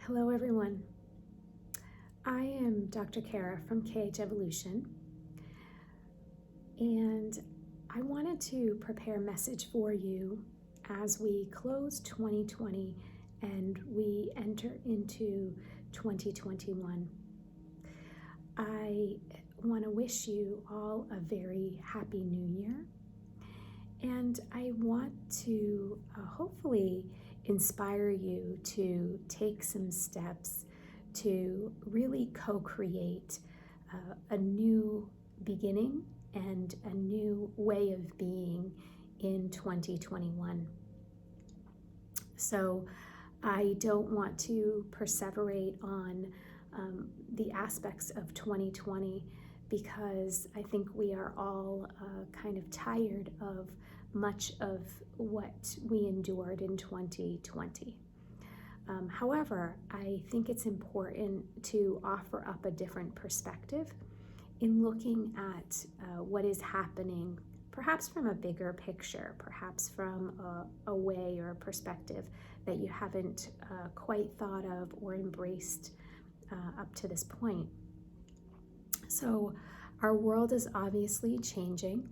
Hello everyone. I am Dr. Kara from KH Evolution, and I wanted to prepare a message for you as we close 2020 and we enter into 2021. I want to wish you all a very happy new year, and I want to hopefully inspire you to take some steps to really co-create a new beginning and a new way of being in 2021. So I don't want to perseverate on the aspects of 2020 because I think we are all kind of tired of much of what we endured in 2020. However, I think it's important to offer up a different perspective in looking at what is happening, perhaps from a bigger picture, perhaps from a way or a perspective that you haven't quite thought of or embraced up to this point. So our world is obviously changing,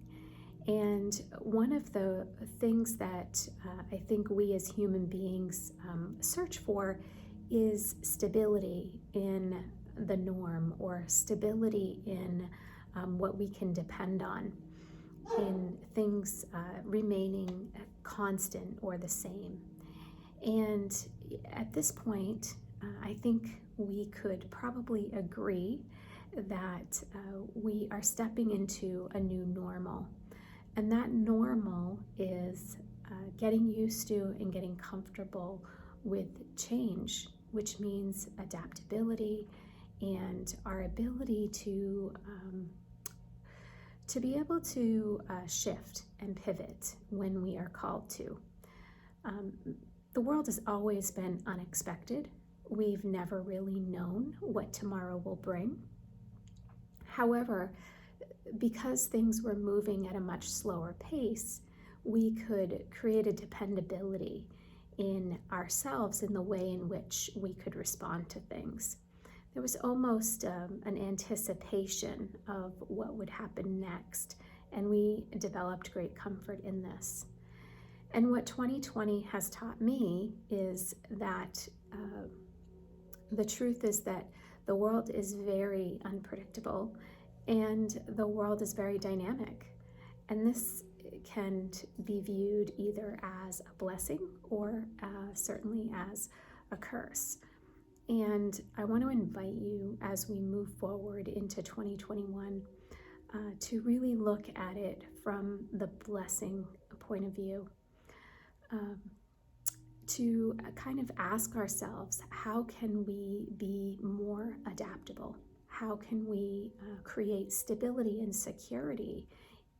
and one of the things that I think we as human beings search for is stability in the norm, or stability in what we can depend on, in things remaining constant or the same. And at this point, I think we could probably agree that we are stepping into a new normal. And that normal is getting used to and getting comfortable with change, which means adaptability and our ability to be able to shift and pivot when we are called to. The world has always been unexpected. We've never really known what tomorrow will bring. However, because things were moving at a much slower pace, we could create a dependability in ourselves in the way in which we could respond to things. There was almost an anticipation of what would happen next, and we developed great comfort in this. And what 2020 has taught me is that the truth is that the world is very unpredictable, and the world is very dynamic. And this can be viewed either as a blessing or certainly as a curse. And I want to invite you, as we move forward into 2021, to really look at it from the blessing point of view. To kind of ask ourselves, how can we be more adaptable? How can we create stability and security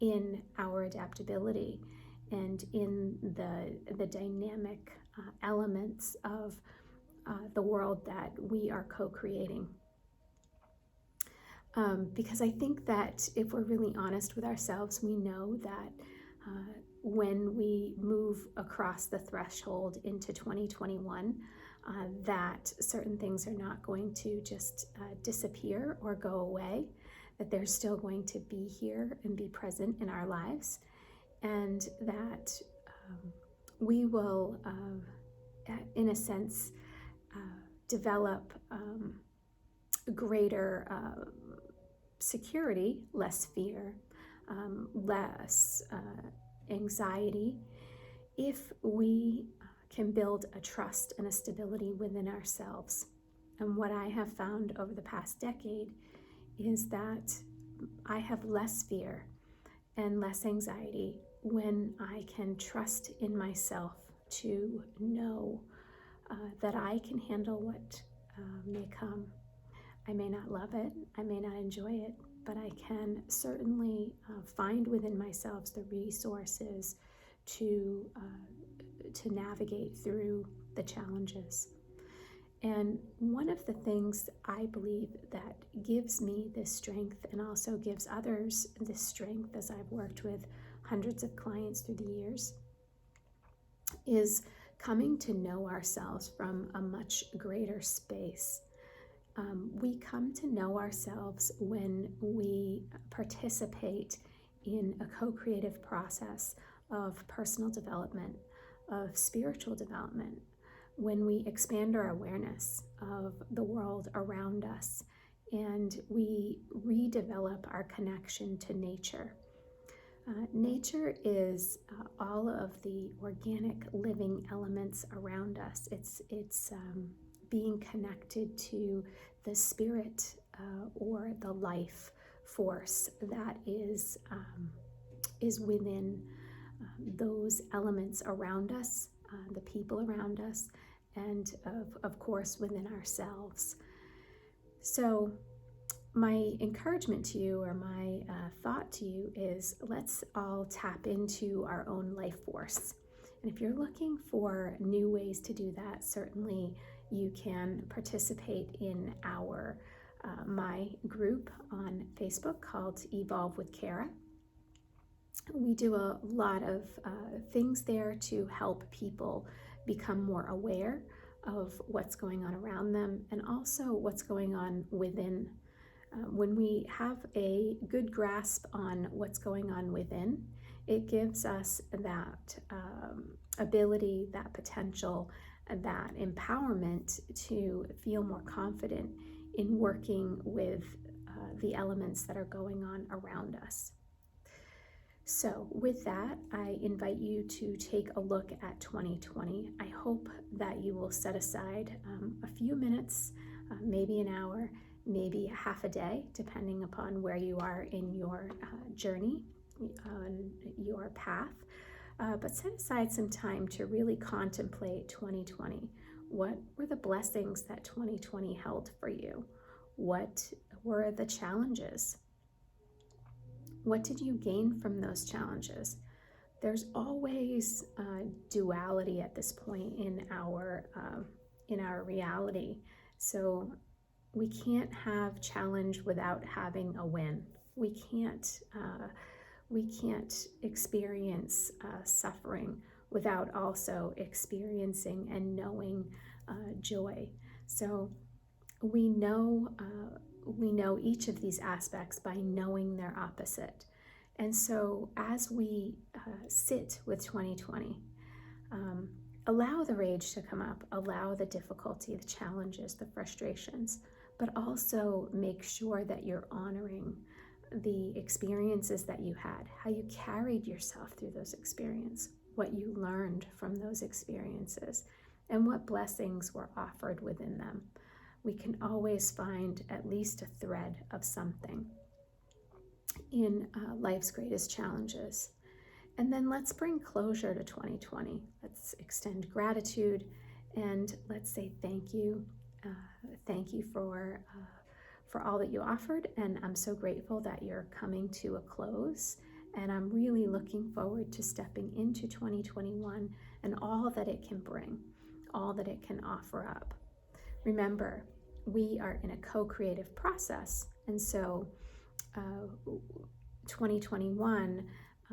in our adaptability and in the dynamic elements of the world that we are co-creating? Because I think that if we're really honest with ourselves, we know that when we move across the threshold into 2021, that certain things are not going to just disappear or go away, that they're still going to be here and be present in our lives, and that we will, in a sense, develop greater security, less fear, less anxiety, if we can build a trust and a stability within ourselves. And what I have found over the past decade is that I have less fear and less anxiety when I can trust in myself to know that I can handle what may come. I may not love it, I may not enjoy it, but I can certainly find within myself the resources to navigate through the challenges. And one of the things I believe that gives me this strength, and also gives others this strength as I've worked with hundreds of clients through the years, is coming to know ourselves from a much greater space. We come to know ourselves when we participate in a co-creative process of personal development, of spiritual development, when we expand our awareness of the world around us and we redevelop our connection to nature. Nature is all of the organic living elements around us. It's being connected to the spirit or the life force that is within those elements around us, the people around us, and of course within ourselves. So my encouragement to you, or my thought to you, is let's all tap into our own life force. And if you're looking for new ways to do that, certainly you can participate in our my group on Facebook called Evolve with Kara. We do a lot of things there to help people become more aware of what's going on around them and also what's going on within. When we have a good grasp on what's going on within, it gives us that ability, that potential, that empowerment to feel more confident in working with the elements that are going on around us. So with that, I invite you to take a look at 2020. I hope that you will set aside a few minutes, maybe an hour, maybe half a day, depending upon where you are in your journey, on your path. But set aside some time to really contemplate 2020. What were the blessings that 2020 held for you? What were the challenges? What did you gain from those challenges? There's always duality at this point in our reality. So we can't have challenge without having a win. We can't experience suffering without also experiencing and knowing joy. So we know each of these aspects by knowing their opposite. And so as we sit with 2020, allow the rage to come up, allow the difficulty, the challenges, the frustrations, but also make sure that you're honoring the experiences that you had, how you carried yourself through those experiences, what you learned from those experiences, and what blessings were offered within them. We can always find at least a thread of something in life's greatest challenges. And then let's bring closure to 2020. Let's extend gratitude and let's say thank you. Thank you for all that you offered, and I'm so grateful that you're coming to a close. And I'm really looking forward to stepping into 2021 and all that it can bring, all that it can offer up. Remember, we are in a co-creative process, and so 2021,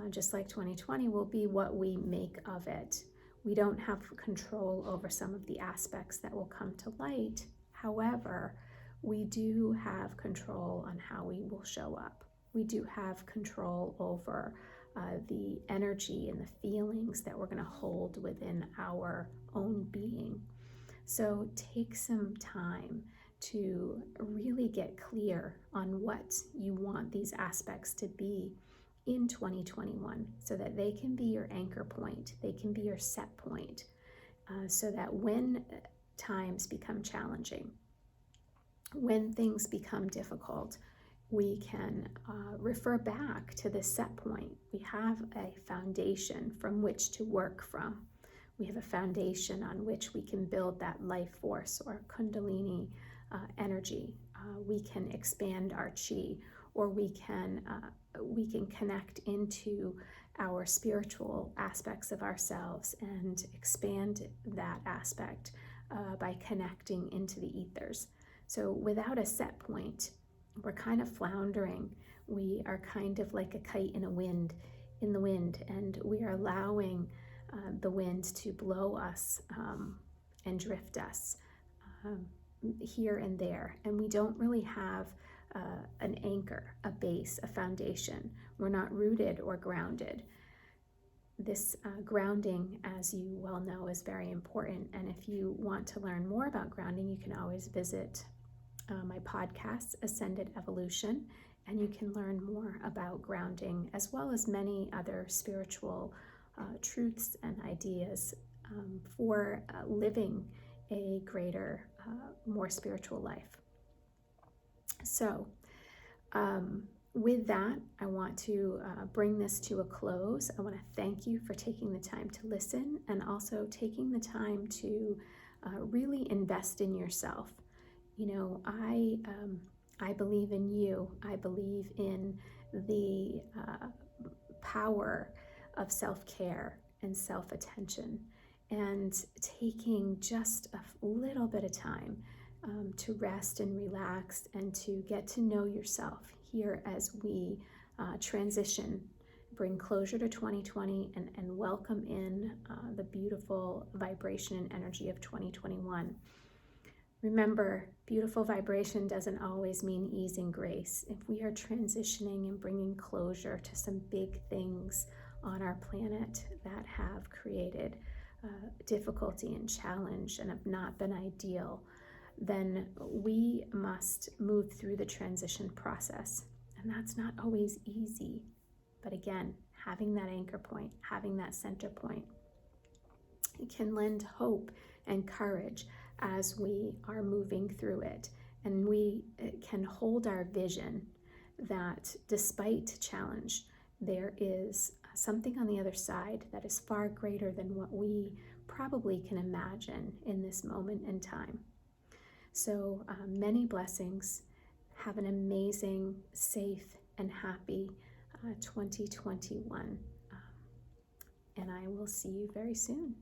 just like 2020, will be what we make of it. We don't have control over some of the aspects that will come to light. However, we do have control on how we will show up. We do have control over the energy and the feelings that we're going to hold within our own being. So take some time to really get clear on what you want these aspects to be in 2021 so that they can be your anchor point, they can be your set point, so that when times become challenging, when things become difficult, we can refer back to this set point. We have a foundation from which to work from. We have a foundation on which we can build that life force or Kundalini energy. We can expand our chi, or we can connect into our spiritual aspects of ourselves and expand that aspect by connecting into the ethers. So without a set point, we're kind of floundering. We are kind of like a kite in the wind, and we are allowing the wind to blow us and drift us here and there. And we don't really have an anchor, a base, a foundation. We're not rooted or grounded. This grounding, as you well know, is very important. And if you want to learn more about grounding, you can always visit my podcast, Ascended Evolution, and you can learn more about grounding as well as many other spiritual truths and ideas for living a greater, more spiritual life. So, with that, I want to bring this to a close. I want to thank you for taking the time to listen and also taking the time to really invest in yourself. You know, I believe in you. I believe in the power of self-care and self-attention, and taking just a little bit of time to rest and relax and to get to know yourself here as we transition, bring closure to 2020 and welcome in the beautiful vibration and energy of 2021. Remember, beautiful vibration doesn't always mean ease and grace. If we are transitioning and bringing closure to some big things on our planet that have created difficulty and challenge and have not been ideal, then we must move through the transition process. And that's not always easy. But again, having that anchor point, having that center point, it can lend hope and courage as we are moving through it. And we can hold our vision that despite challenge, there is something on the other side that is far greater than what we probably can imagine in this moment in time. So many blessings. Have an amazing, safe, and happy 2021. And I will see you very soon.